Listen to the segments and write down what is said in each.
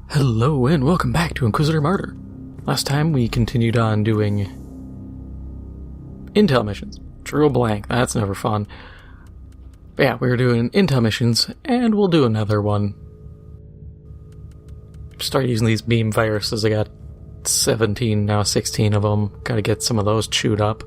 Hello and welcome back to Inquisitor Martyr. Last time we continued on doing intel missions. Drew a blank, that's never fun. But yeah, we were doing intel missions, and we'll do another one. Start using these beam viruses. I got 17, now 16 of them. Gotta get some of those chewed up.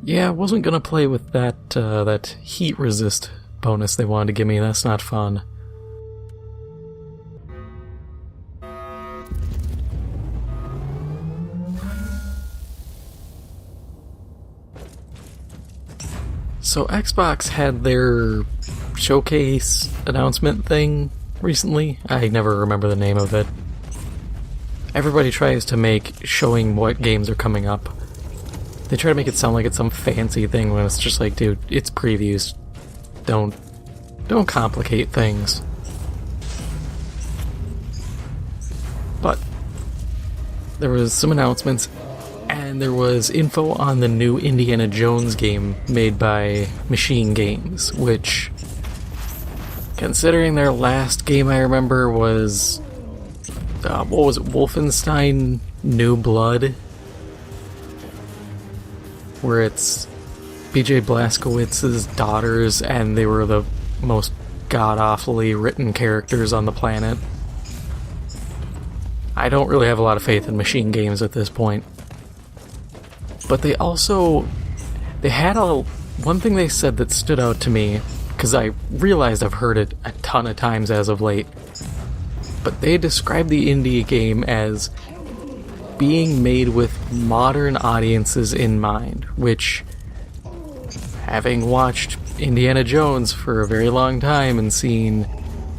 Yeah, I wasn't gonna play with that heat resist bonus they wanted to give me. That's not fun. So Xbox had their showcase announcement thing recently. I never remember the name of it. Everybody tries to make showing what games are coming up. They try to make it sound like it's some fancy thing when it's just like, dude, it's previews. Don't complicate things. But there was some announcements, and there was info on the new Indiana Jones game made by Machine Games, which, considering their last game I remember was, what was it, Wolfenstein New Blood? Where it's B.J. Blazkowicz's daughters, and they were the most god-awfully written characters on the planet. I don't really have a lot of faith in Machine Games at this point. But they had one thing they said that stood out to me, because I realized I've heard it a ton of times as of late, but they described the indie game as being made with modern audiences in mind, which, having watched Indiana Jones for a very long time and seen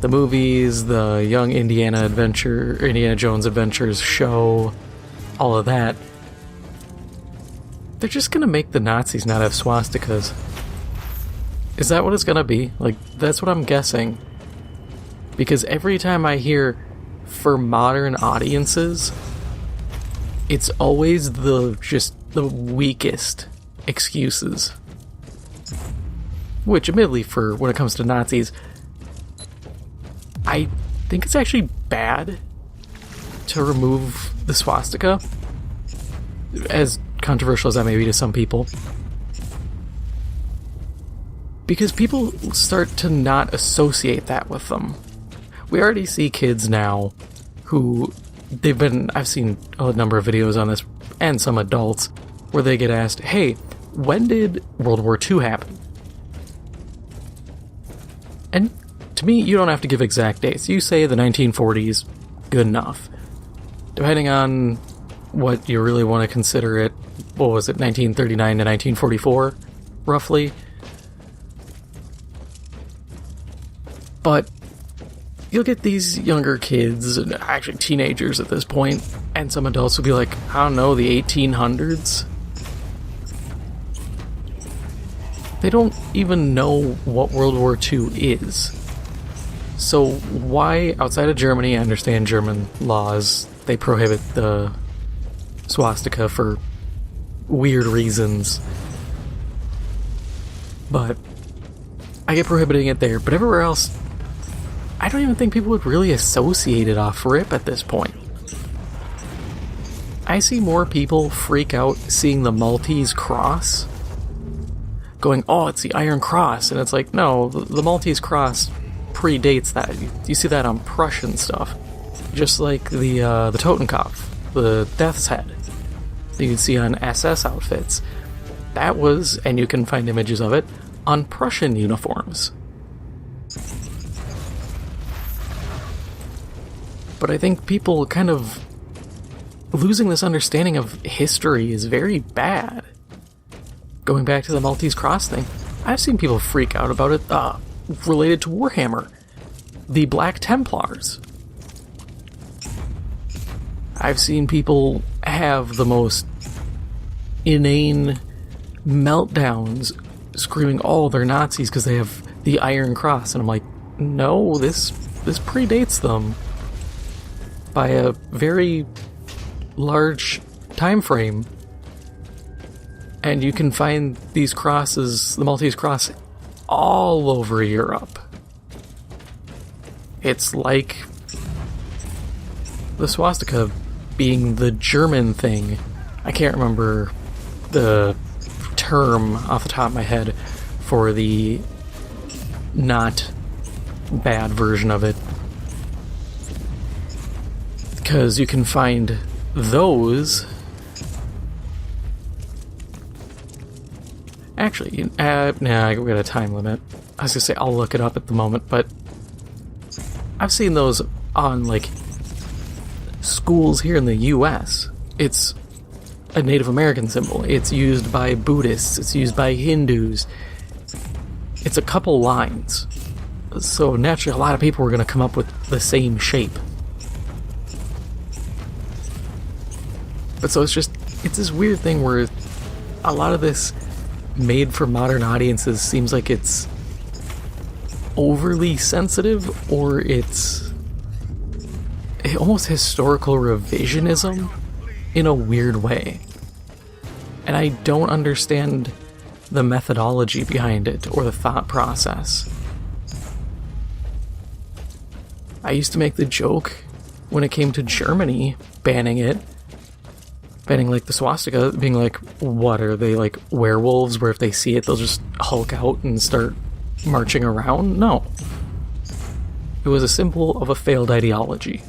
the movies, the Young Indiana Jones Adventures show, all of that, they're just gonna make the Nazis not have swastikas. Is that what it's gonna be? Like, that's what I'm guessing. Because every time I hear for modern audiences, it's always the weakest excuses. Which, admittedly, for when it comes to Nazis, I think it's actually bad to remove the swastika, as controversial as that may be to some people. Because people start to not associate that with them. We already see kids now who I've seen a number of videos on this, and some adults, where they get asked, hey, when did World War II happen? And to me, you don't have to give exact dates. You say the 1940s, good enough. Depending on what you really want to consider it, what was it, 1939 to 1944, roughly? But you'll get these younger kids, actually teenagers at this point, and some adults will be like, I don't know, the 1800s? They don't even know what World War II is. So why, outside of Germany, I understand German laws, they prohibit the swastika for weird reasons. But I get prohibiting it there, but everywhere else, I don't even think people would really associate it off rip at this point. I see more people freak out seeing the Maltese cross, going, oh, it's the Iron Cross, and it's like, no, the Maltese cross predates that. You see that on Prussian stuff. Just like the Totenkopf, the Death's Head, that you'd see on SS outfits. That was, and you can find images of it, on Prussian uniforms. But I think people kind of losing this understanding of history is very bad. Going back to the Maltese Cross thing, I've seen people freak out about it related to Warhammer. The Black Templars. I've seen people have the most inane meltdowns screaming, oh, they're Nazis because they have the Iron Cross. And I'm like, no, this predates them by a very large time frame. And you can find these crosses, the Maltese cross, all over Europe. It's like the swastika being the German thing. I can't remember the term off the top of my head for the not bad version of it. Because you can find those. Actually, we got a time limit. I was gonna say I'll look it up at the moment, but I've seen those on, like, schools here in the US. It's a Native American symbol. It's used by Buddhists. It's used by Hindus. It's a couple lines. So naturally, a lot of people were going to come up with the same shape. But so it's this weird thing where a lot of this made for modern audiences seems like it's overly sensitive, or it's almost historical revisionism in a weird way. And I don't understand the methodology behind it or the thought process. I used to make the joke when it came to Germany banning like the swastika, being like, what are they, like werewolves where if they see it they'll just hulk out and start marching around? No. It was a symbol of a failed ideology.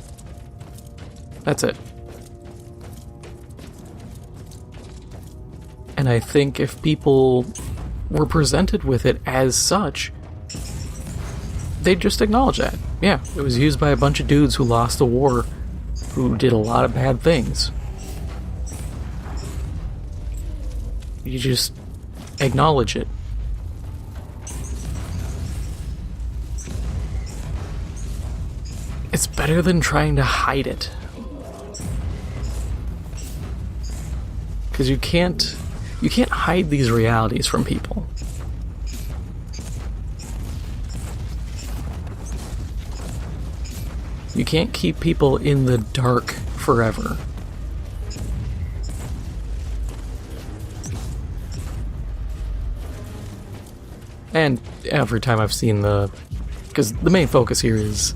That's it. And I think if people were presented with it as such, they'd just acknowledge that. Yeah, it was used by a bunch of dudes who lost a war, who did a lot of bad things. You just acknowledge it. It's better than trying to hide it. Because you can't hide these realities from people. You can't keep people in the dark forever. And every time I've seen because the main focus here is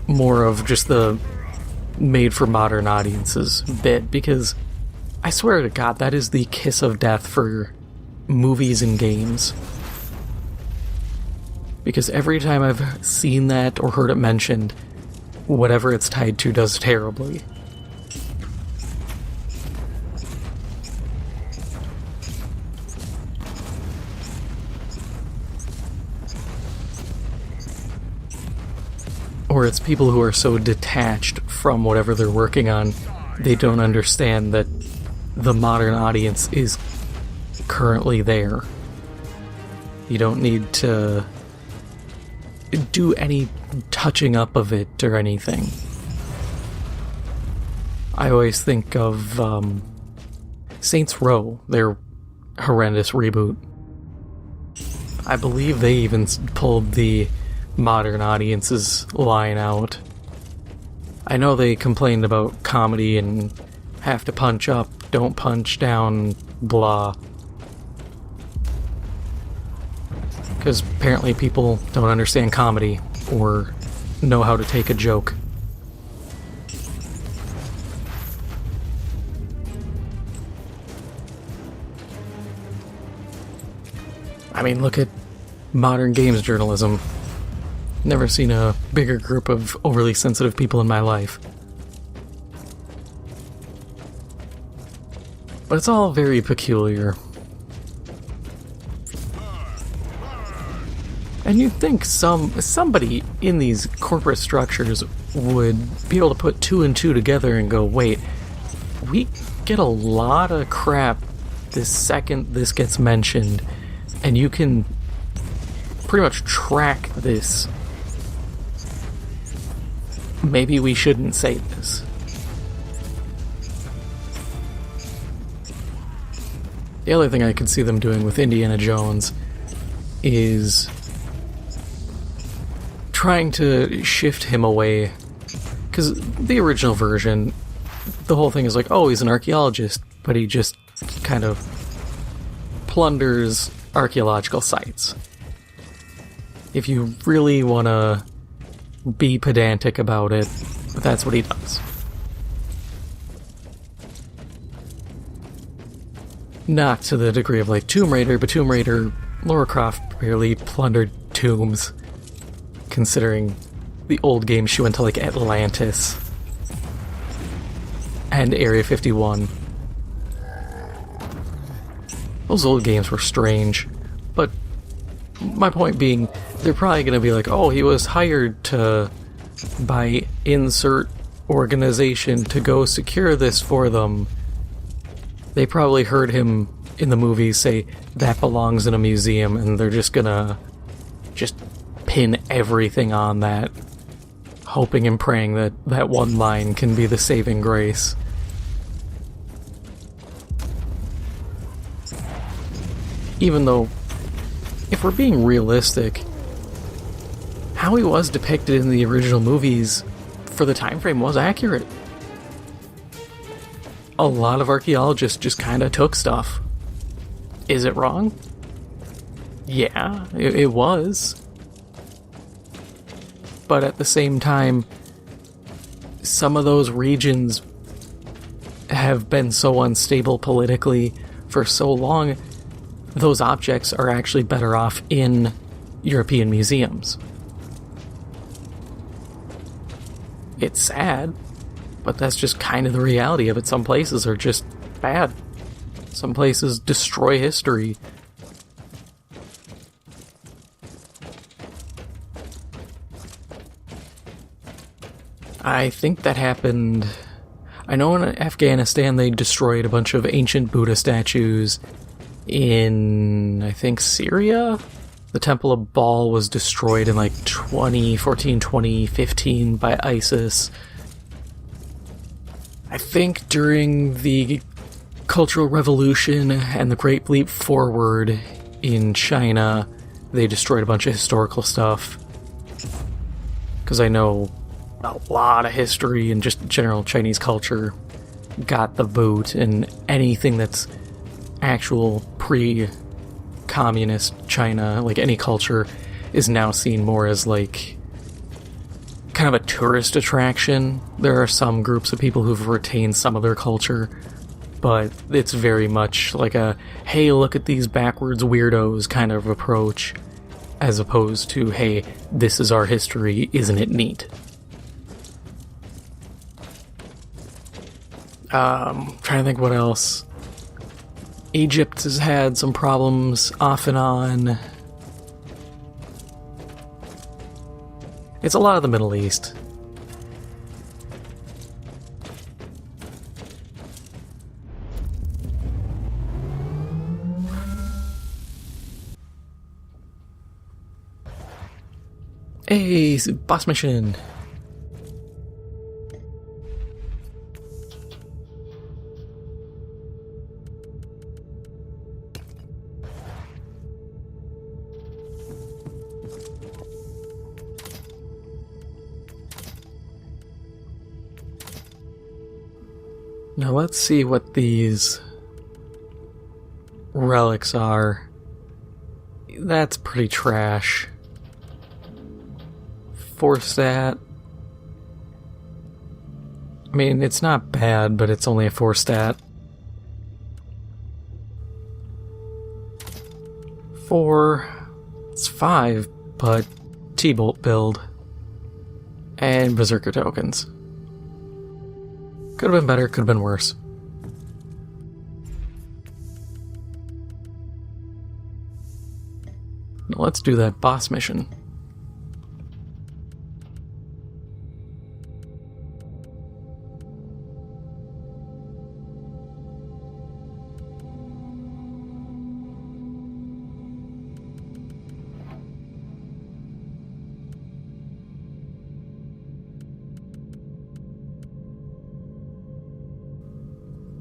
more of just the made for modern audiences bit, because I swear to God, that is the kiss of death for movies and games. Because every time I've seen that or heard it mentioned, whatever it's tied to does terribly. Or it's people who are so detached from whatever they're working on, they don't understand that the modern audience is currently there. You don't need to do any touching up of it or anything. I always think of Saints Row, their horrendous reboot. I believe they even pulled the modern audiences line out. I know they complained about comedy and have to punch up, don't punch down, blah. Because apparently people don't understand comedy or know how to take a joke. I mean, look at modern games journalism. Never seen a bigger group of overly sensitive people in my life. But it's all very peculiar. And you'd think somebody in these corporate structures would be able to put two and two together and go, wait, we get a lot of crap the second this gets mentioned, and you can pretty much track this. Maybe we shouldn't say this. The other thing I could see them doing with Indiana Jones is trying to shift him away, because the original version, the whole thing is like, oh, he's an archaeologist, but he just kind of plunders archaeological sites. If you really want to be pedantic about it, that's what he does. Not to the degree of like Tomb Raider, but Tomb Raider, Lara Croft barely plundered tombs, considering the old game she went to like Atlantis and Area 51. Those old games were strange, but my point being, they're probably going to be like, oh, he was hired by insert organization to go secure this for them. They probably heard him in the movies say, that belongs in a museum, and they're just gonna pin everything on that, hoping and praying that that one line can be the saving grace. Even though, if we're being realistic, how he was depicted in the original movies for the time frame was accurate. A lot of archaeologists just kind of took stuff. Is it wrong? Yeah, it was. But at the same time, some of those regions have been so unstable politically for so long, those objects are actually better off in European museums. It's sad, but that's just kind of the reality of it. Some places are just bad. Some places destroy history. I think that happened... I know in Afghanistan they destroyed a bunch of ancient Buddha statues. In, I think, Syria? The Temple of Baal was destroyed in like 2014, 2015 by ISIS. I think during the Cultural Revolution and the Great Leap Forward in China, they destroyed a bunch of historical stuff. Because I know a lot of history and just general Chinese culture got the boot, and anything that's actual pre-communist China, like any culture, is now seen more as like kind of a tourist attraction. There are some groups of people who've retained some of their culture, but it's very much like a, hey, look at these backwards weirdos kind of approach, as opposed to, hey, this is our history, isn't it neat? Trying to think what else. Egypt has had some problems off and on. It's a lot of the Middle East. Hey, boss mission. Now let's see what these relics are. That's pretty trash. 4 stat. I mean, it's not bad, but it's only a 4 stat. 4. It's 5, but T-Bolt build. And Berserker tokens. Could have been better, could have been worse. Now let's do that boss mission.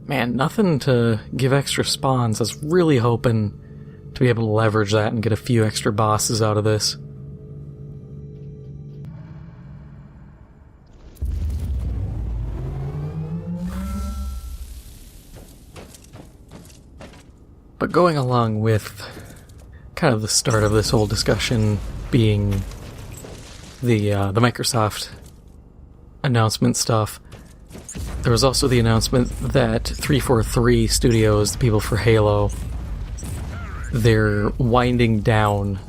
man, nothing to give extra spawns. I was really hoping to be able to leverage that and get a few extra bosses out of this. But going along with kind of the start of this whole discussion being the Microsoft announcement stuff, there was also the announcement that 343 Studios, the people for Halo, they're winding down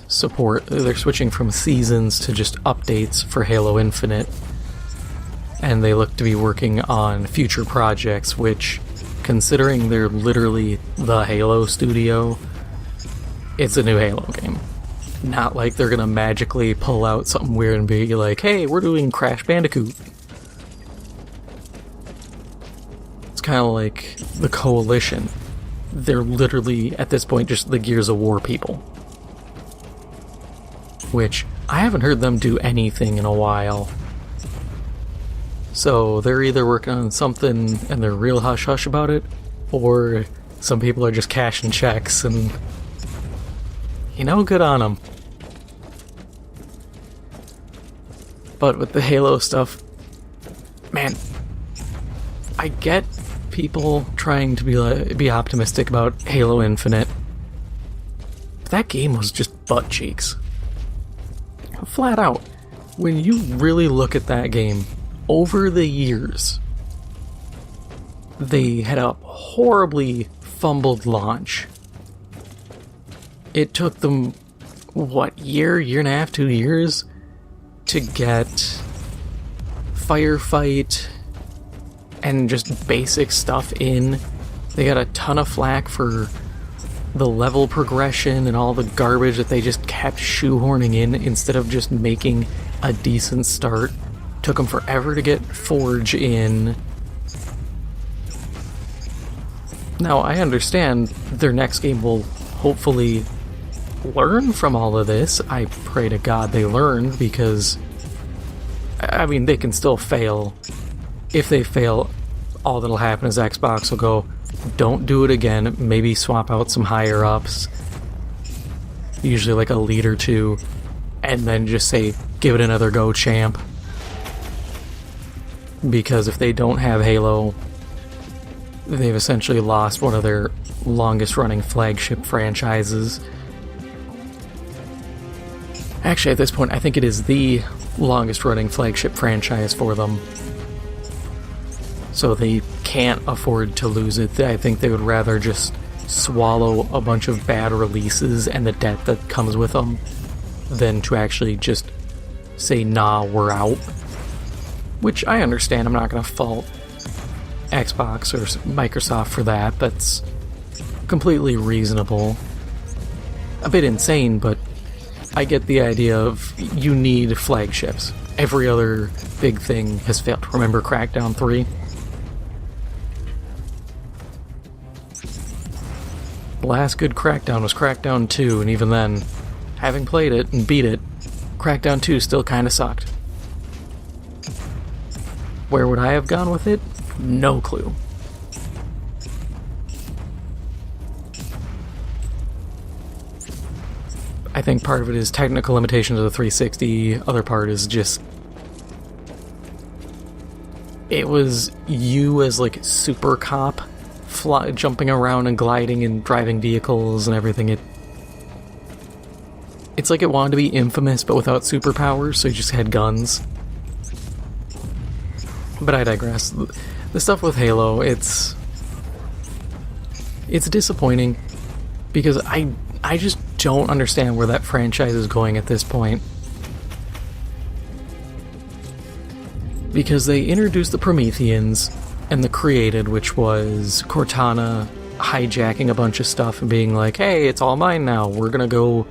support. They're switching from seasons to just updates for Halo Infinite, and they look to be working on future projects, which, considering they're literally the Halo studio, it's a new Halo game. Not like they're gonna magically pull out something weird and be like, hey, we're doing Crash Bandicoot. It's kind of like the Coalition. They're literally, at this point, just the Gears of War people. Which, I haven't heard them do anything in a while. So they're either working on something and they're real hush-hush about it, or some people are just cashing checks and, you know, good on them. But with the Halo stuff, man, I get people trying to be optimistic about Halo Infinite. But that game was just butt cheeks. Flat out. When you really look at that game, over the years, they had a horribly fumbled launch. It took them, what, year and a half, 2 years to get Firefight and just basic stuff in. They got a ton of flack for the level progression and all the garbage that they just kept shoehorning in instead of just making a decent start. Took them forever to get Forge in. Now, I understand their next game will hopefully learn from all of this. I pray to God they learn, because, I mean, they can still fail. If they fail, all that'll happen is Xbox will go, don't do it again, maybe swap out some higher ups, usually like a lead or two, and then just say, give it another go, champ. Because if they don't have Halo, they've essentially lost one of their longest running flagship franchises. Actually, at this point, I think it is the longest running flagship franchise for them. So they can't afford to lose it. I think they would rather just swallow a bunch of bad releases and the debt that comes with them than to actually just say, nah, we're out. Which I understand. I'm not going to fault Xbox or Microsoft for that. That's completely reasonable. A bit insane, but I get the idea of you need flagships. Every other big thing has failed. Remember Crackdown 3? The last good Crackdown was Crackdown 2, and even then, having played it and beat it, Crackdown 2 still kinda sucked. Where would I have gone with it? No clue. I think part of it is technical limitations of the 360, other part is just... it was you as, like, super cop, jumping around and gliding and driving vehicles and everything. It's like it wanted to be Infamous, but without superpowers, so you just had guns. But I digress. The stuff with Halo, it's disappointing, because I just don't understand where that franchise is going at this point. Because they introduced the Prometheans and the Created, which was Cortana hijacking a bunch of stuff and being like, hey, it's all mine now, we're gonna go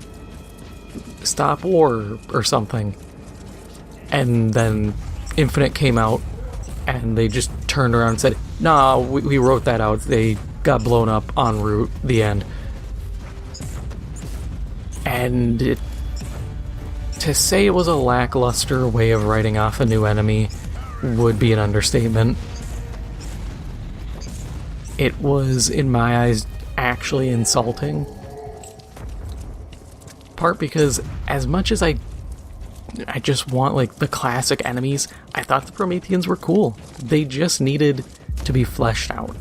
stop war or something. And then Infinite came out, and they just turned around and said, nah, we wrote that out, they got blown up en route, the end. And to say it was a lackluster way of writing off a new enemy would be an understatement. it was, in my eyes, actually insulting. Part because as much as I just want, like, the classic enemies, I thought the Prometheans were cool. They just needed to be fleshed out.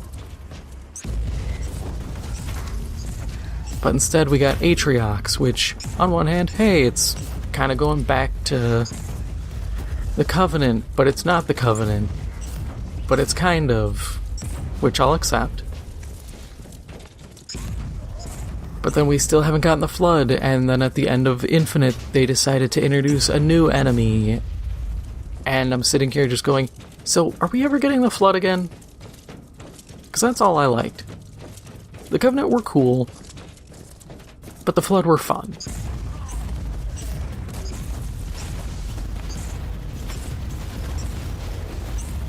But instead we got Atriox, which, on one hand, hey, it's kind of going back to the Covenant, but it's not the Covenant. But it's kind of, which I'll accept. But then we still haven't gotten the Flood, and then at the end of Infinite, they decided to introduce a new enemy. And I'm sitting here just going, so are we ever getting the Flood again? Because that's all I liked. The Covenant were cool, but the Flood were fun.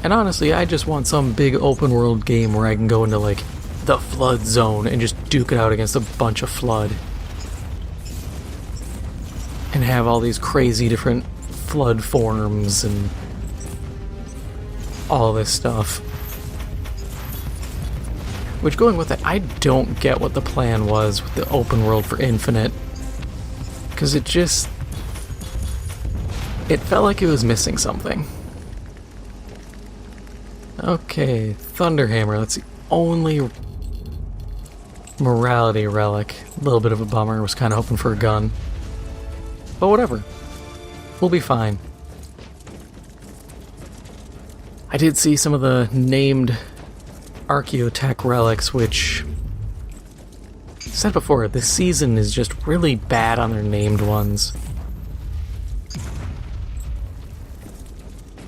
And honestly, I just want some big open world game where I can go into, like, the Flood Zone and just duke it out against a bunch of Flood. And have all these crazy different Flood forms and all this stuff. Which, going with it, I don't get what the plan was with the open world for Infinite. Because it felt like it was missing something. Okay, Thunderhammer, that's the only morality relic. A little bit of a bummer, was kind of hoping for a gun. But whatever. We'll be fine. I did see some of the named Archeotech relics, which, I said before, this season is just really bad on their named ones.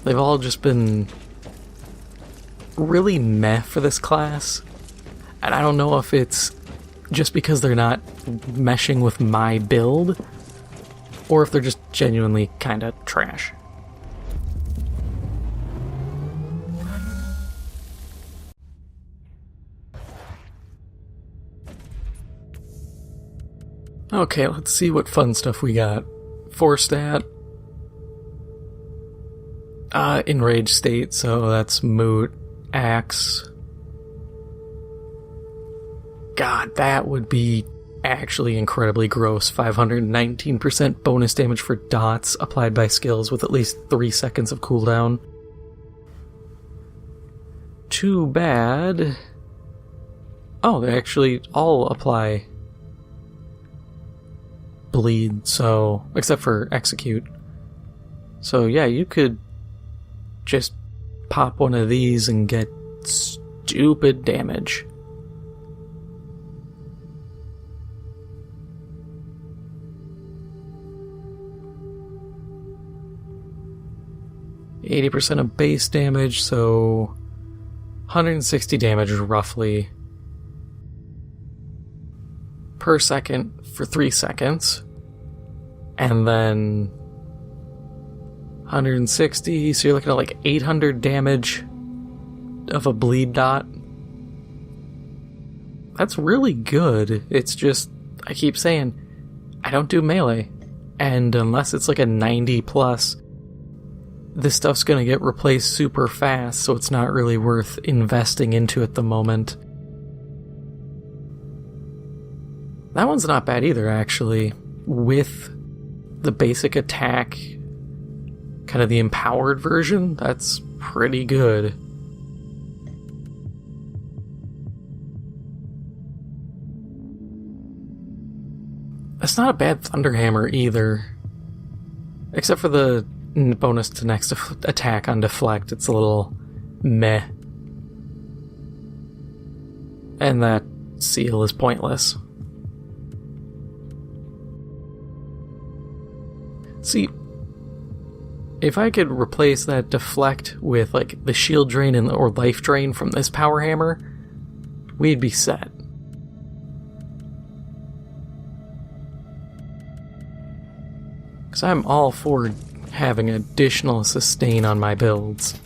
They've all just been really meh for this class, and I don't know if it's just because they're not meshing with my build, or if they're just genuinely kinda trash. Okay, let's see what fun stuff we got. 4-stat. Enraged state, so that's moot. Axe. God, that would be actually incredibly gross. 519% bonus damage for dots applied by skills with at least 3 seconds of cooldown. Too bad. Oh, they actually all apply bleed, so, except for execute. So yeah, you could just pop one of these and get stupid damage. %80 of base damage, so 160 damage roughly per second for 3 seconds, and then 160, so you're looking at like 800 damage of a bleed dot. That's really good. It's just, I keep saying, I don't do melee, and unless it's like a 90 plus, this stuff's gonna get replaced super fast, so it's not really worth investing into at the moment. That one's not bad either, actually. With the basic attack, kind of the empowered version, that's pretty good. That's not a bad Thunderhammer either. Except for the bonus to next attack on deflect, it's a little meh. And that seal is pointless. See, if I could replace that deflect with like the shield drain or life drain from this power hammer, we'd be set. Because I'm all for having additional sustain on my builds.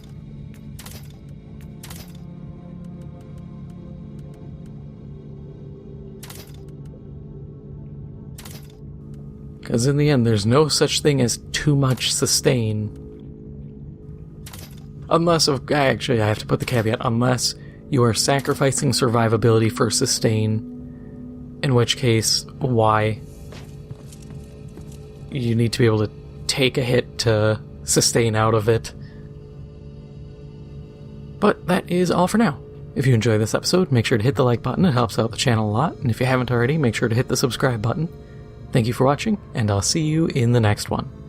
Because in the end, there's no such thing as too much sustain. Unless, actually, I have to put the caveat, unless you are sacrificing survivability for sustain, in which case, why? You need to be able to take a hit to sustain out of it. But that is all for now. If you enjoyed this episode, make sure to hit the like button, it helps out the channel a lot, and if you haven't already, make sure to hit the subscribe button. Thank you for watching, and I'll see you in the next one.